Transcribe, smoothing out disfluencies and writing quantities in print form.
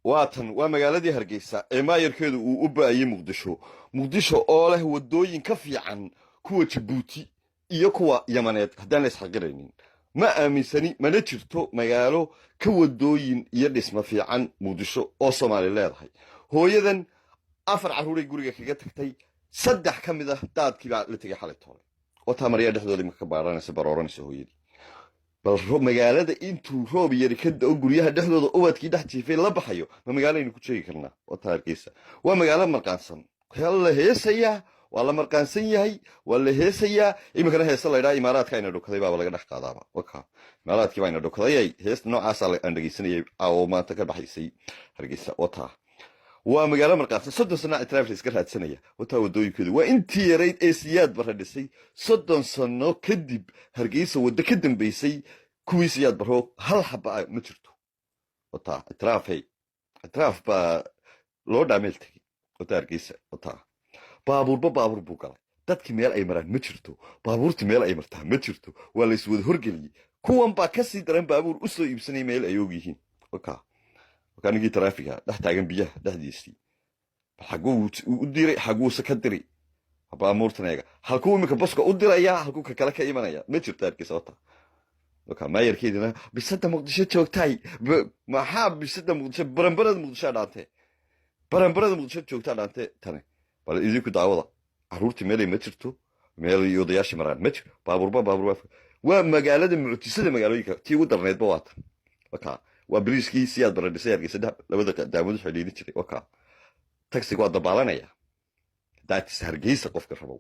waatan waa magaaladii hargeysa ee maayarkeedu uu u baayay muqdisho oo leh wadooyin ka fiican kuwa jabuuti iyo kuwa yamaneed haddaan la isxaqiraynin ma aaminsani mana jirto magaalo ka wadooyin iyo dhisma fiican muqdisho oo soomaali leedahay hooyadan 4 carruuray guriga kaga tagtay 3 ka mid ah daadkii baa la tegay xalay toole oo taamariya dhexdooda imika baaranaysa barooranaysa hooyadii bal magaalada intuu roob yari ka da'o guryaha dhexdooda ubadkii dhex jiifay la baxayo ma magaalaynu ku jeegi karnaa oo taarkiisa waa magaalo marqaansan la heesayaa waa la marqaansan yahay waa la heesayaa imikana heesa la yidhaha imaaraadka ayna dhukaday baaba laga dhex qaadaaba waka imaaraadkii baa ayna dhukaday heesta noocaasa aan dhegeysanayay oo maanta ka baxaysay hargeysa wataa waa magaalo marqaansan 30 sano traffic iska raadsanaya wataa wadooyinkeedu waa intii yarayd ee siyaad barra dhisay 30 sano kadib hargeysa waddo ka dambeysay kuwii siyaad barro hal xaba ma jirto wataa itraaf baa loo dhaameel tegay wataa hargeysa wataa baabur buu galay dadkii meel ay maraan ma jirto baabuurtii meel ay martaa ma jirto waa la iswada horgeliyey kuwan baa ka sii daran baabuur u soo iibsanay meel ay og yihiin wakaa وكان يجي ترافيكا ده تاجن بيها ده ديستي حقوق وديري حقوق سكدري أبا أمورتنا يا حقوق مك بس كوديري يا حقوق ككلك إيمانا يا ما جبت تركي صوتا وكان ما يركيدنا بيصدق مقدشة شوكتاي ما حاب بيصدق مقدشة برنبرد مقدشة دانته برنبرد مقدشة شوكتاي دانته تاني بل إذا كنت عوضة عرورتي مالي ما جرتو مالي يضيعش مران ما بابور ومقالة معتسدة مقالة تي ودرنيت بوات وكان وبريسكي سياد بردسير كيسده لبدا داود حليلي جري وكا تاكسي waa dabaalanaya daadis hargeysa qofka rabo